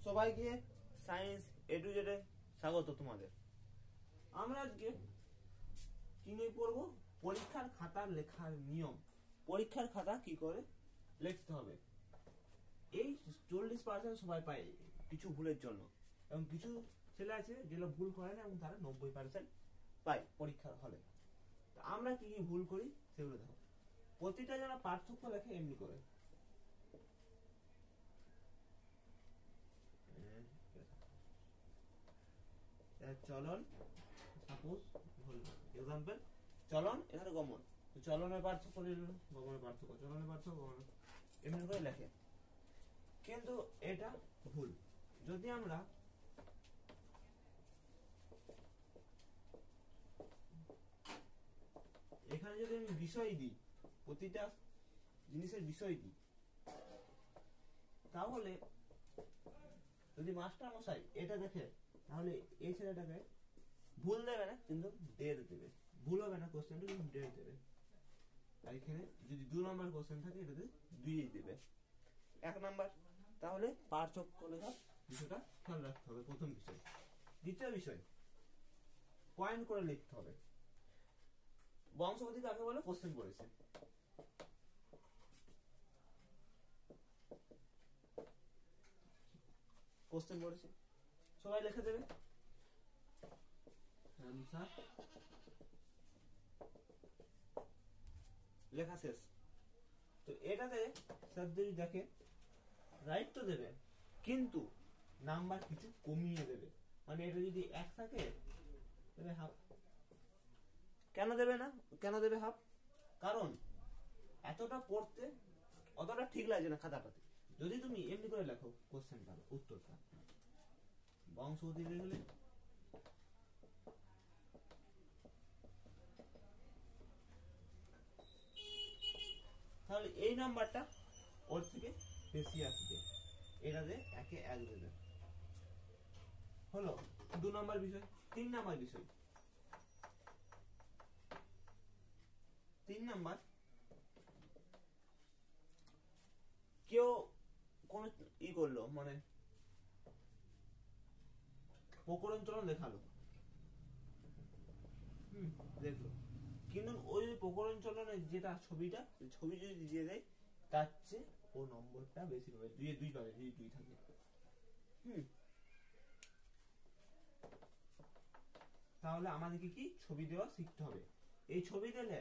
সবাইকে science A to Z স্বাগত তোমাদের। আমরা আজকে কি নিয়ে পড়বো? পরীক্ষার খাতার লেখার নিয়ম। পরীক্ষার খাতা কি করে লিখতে হবে। এই 40% সবাই পায় কিছু ভুলের জন্য, এবং কিছু ছেলে আছে যেগুলো ভুল করে না এবং তারা 90% পায় পরীক্ষার হলে। আমরা কি কি ভুল করি সেগুলো দেখো। প্রতিটা যারা পার্থক্য লেখে এমনি করে, চলন সাপোজ এক্সাম্পল চলন, এখানে গমন, চলনের পার্থক্য গমনের পার্থক্য, চলনের পার্থক্য গমন, এমনি করে লেখে। কিন্তু এটা ভুল। যদি আমরা এখানে যদি আমি বিষয় দিই, প্রতিটা জিনিসের বিষয় দিই, তাহলে যদি মাস্টার মশাই এটা দেখে তাহলে এই ছেলেটাকে ভুল দেবে না, কিন্তু ডেট দেবে। ভুল হবে না কোশ্চেনটা, কিন্তু ডেট দেবে। আর এখানে যদি 2 নম্বর কোশ্চেন থাকে এটাতে 2 দেবে, 1 নাম্বার। তাহলে পার্থক্য লেখার বিষয়টা খেয়াল রাখতে হবে প্রথম বিষয়। দ্বিতীয় বিষয়, পয়েন্ট করে লিখতে হবে। বংশগতি কাকে বলে কোশ্চেন করেছে। কোশ্চেন করেছে, সবাই লিখে দেবে লেখা শেষ। তো এটাতে স্যার যদি দেখে রাইট তো দেবে, কিন্তু নাম্বার কিছু কমিয়ে দেবে। মানে এটা যদি 1 থাকে তাহলে হাফ। কেন দেবে না, কেন দেবে হাফ? কারণ এতটা পড়তে অতটা ঠিক লাগছে না খাতাটাতে। যদি তুমি এমনি করে লেখো কোশ্চেনটা, উত্তরটা বংশগতি লিখলে তাহলে এই নাম্বারটা ওর থেকে বেশি আসবে। এটাতে 1-এ 1 দেবে। হলো 2 নম্বর বিষয়। 3 নম্বর বিষয়, 3 নাম্বার, কেউ কোন ই করলো, মানে প্রকরণ চলন দেখালো, দেখলো, কিন্তু ওই প্রকরণ চলনের যেটা ছবিটা, ছবি যদি দিয়ে দেয় তার চেয়ে ও নম্বরটা বেশি পাবে, 2-এ 2 পাবে যদি 2 থাকে। তাহলে আমাদেরকে কি ছবি দেওয়া শিখতে হবে। এই ছবি দিলে,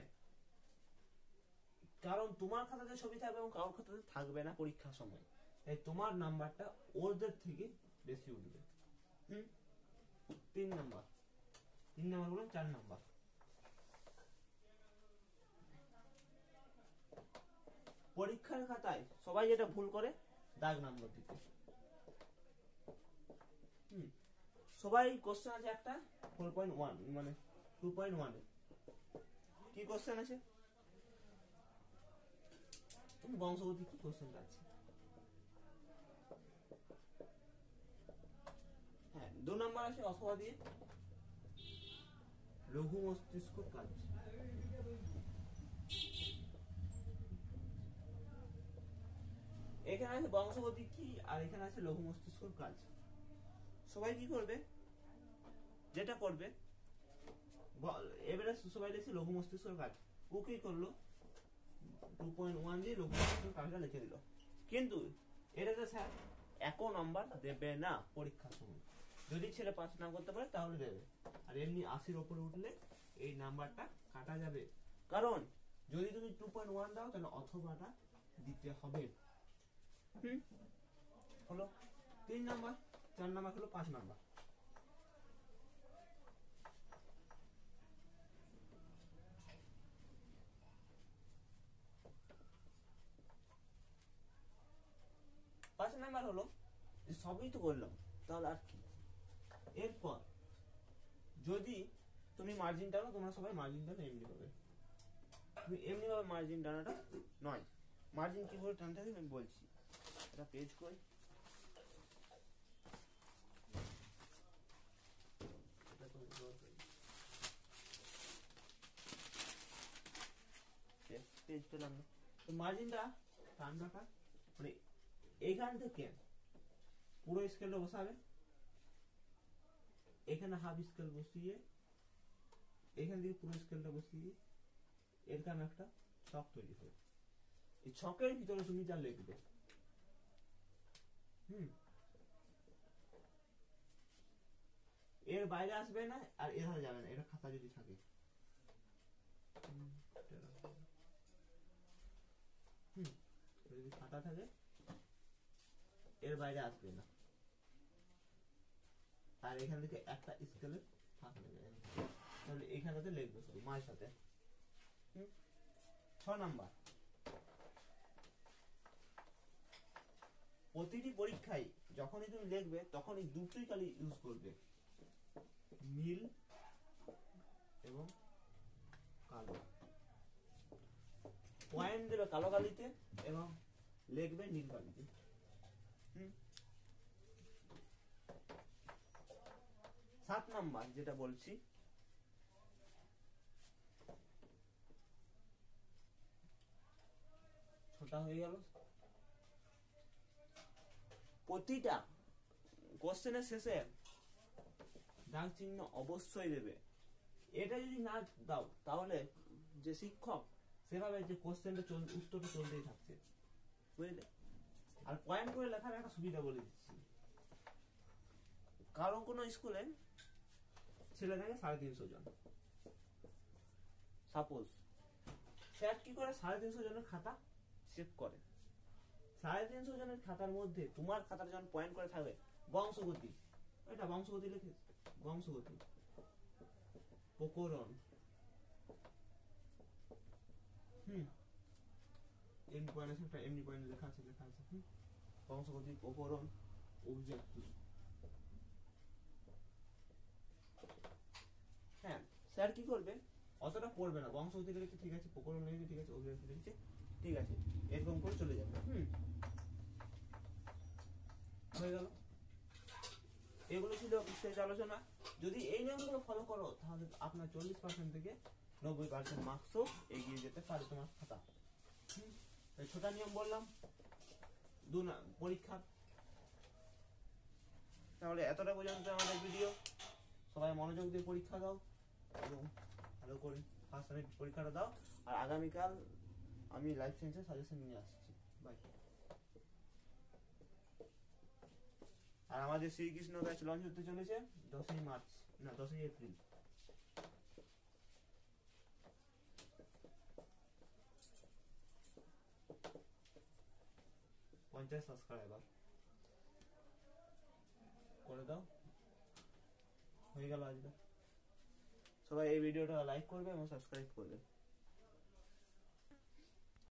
কারণ তোমার খাতাতে ছবি থাকবে এবং কারোর খাতাতে থাকবে না পরীক্ষার সময়, তাই তোমার নাম্বারটা ওদের থেকে বেশি উঠবে। 3 নাম্বার, 3 নাম্বার বললাম, 4 নাম্বার, পরীক্ষার খাতায় সবাই যেটা ভুল করে দাগ নাম্বার দিতে। সবাই কোশ্চেন আছে একটা 4.1, মানে 2.1 এ কি কোশ্চেন আছে, বংশগতি কি কোশ্চেনটা আছে। হ্যাঁ, 2 নাম্বার আছে অথবা দিয়ে লঘু মস্তিষ্ক কাজ। এখানে আছে বংশগতি কি, আর এখানে আছে লঘু মস্তিষ্ক কাজ। সবাই কি করবে, যেটা করবে, এবারে সবাই লিখছে লঘু মস্তিষ্ক কাজ। ও কি করলো, 2.1 দিয়ে লঘু মস্তিষ্ক কাজটা লিখে দিল। কিন্তু এটাতে স্যার 1 নাম্বার দেবে না পরীক্ষার সময়। যদি ছেলে 5 নাম করতে পারে তাহলে দেবে, আর এমনি 80-র উপরে উঠলে এই নাম্বারটা কাটা যাবে। কারণ যদি তুমি 2.1 দাও তাহলে অথবাটা দিতে হবে। হলো 3 নাম্বার। 4 নাম্বার হলো 5 নাম্বার। পাঁচ নাম্বার হলো, সবই তো করলাম, তাহলে আর কি। এরপর যদি তুমি মার্জিন টানো, তোমরা সবাই মার্জিন টানো এমনি ভাবে, তুমি এমনি ভাবে মার্জিন টানাটা নয়। মার্জিন কিভাবে টানতে হবে আমি বলছি। এটা পেজ কই, পেজ পেলাম না। মার্জিনটা টানবাটা মানে এইখান থেকে পুরো স্কেলটা বসাবে, এখানে হাফ স্কেল বসিয়ে এখান থেকে পুরো স্কেলটা বসিয়ে এরকম একটা ছক তৈরি করবে। এই ছকের ভিতরে তুমি যা লিখবে, এর বাইরে আসবে না আর এধারে যাবে না। এটা খাতা যদি থাকে, যদি খাতা থাকে এর বাইরে আসবে না। আর এখান থেকে একটা স্কেলে ফাঁক নেবে, তাহলে এখানেতে লিখবে শুধু মায়ের সাথে। 6 নাম্বার, প্রতিটি পরীক্ষায় যখনই তুমি লিখবে তখনই দুটোই কালি ইউজ করবে, নীল এবং কালো। পয়েন্ট দেবে কালো কালিতে এবং লিখবে নীল কালিতে। 7 নাম্বার যেটা বলছি, ছোটা হয়ে গেল। প্রতিটা কোশ্চেনের শেষে দাগ চিহ্ন অবশ্যই দেবে। এটা যদি না দাও তাহলে যে শিক্ষক সেভাবে যে কোশ্চেনটা উত্তরটা চলতেই থাকছে, বুঝলে। আর পয়েন্ট করে লেখার একটা সুবিধা বলে দিচ্ছি, কারণ কোন স্কুলে ছেলে থাকে 350 জন, সাপোজ স্যার কি করে 350 জনের খাতা চেক করে। 350 জনের খাতার মধ্যে তোমার খাতার যখন পয়েন্ট করে থাকবে বংশগতি, এটা বংশগতি লিখে, বংশগতি, প্রকরণ, এমনি পয়েন্ট আছে, এমনি পয়েন্ট লেখা আছে, বংশগতি, প্রকরণ, অভিব্যক্তি। হ্যাঁ, স্যার কি করবে, অতটা পড়বে না, বংশগতি লিখেছে ঠিক আছে, প্রকরণ লিখেছে ঠিক আছে, অভিব্যক্তি লিখেছে ঠিক আছে, এরকম করে চলে যাবে। হয়ে গেল। এগুলো ছিল বিস্তারিত আলোচনা। যদি এই নিয়মগুলো ফলো করো তাহলে আপনার 40% থেকে 90% মার্কসও এগিয়ে যেতে পারে তোমার খাতা। ছোট নিয়ম বললাম পরীক্ষা। তাহলে এতটা পর্যন্ত আমাদের ভিডিও। সবাই মনোযোগ দিয়ে পরীক্ষা দাও এবং ভালো করে ফার্স্ট সাবজেক্ট পরীক্ষাটা দাও। আর আগামীকাল আমি লাইফ সায়েন্সের সাজেশন নিয়ে আসছি। বাই। আর আমাদের শ্রীকৃষ্ণ ব্যাচ লঞ্চ হতে চলেছে 10ই মার্চ, না 10ই এপ্রিল। সাবস্ক্রাইবার করে দাও। হয়ে গেল আজকে। সবাই এই ভিডিওটা লাইক করবে এবং সাবস্ক্রাইব করবে।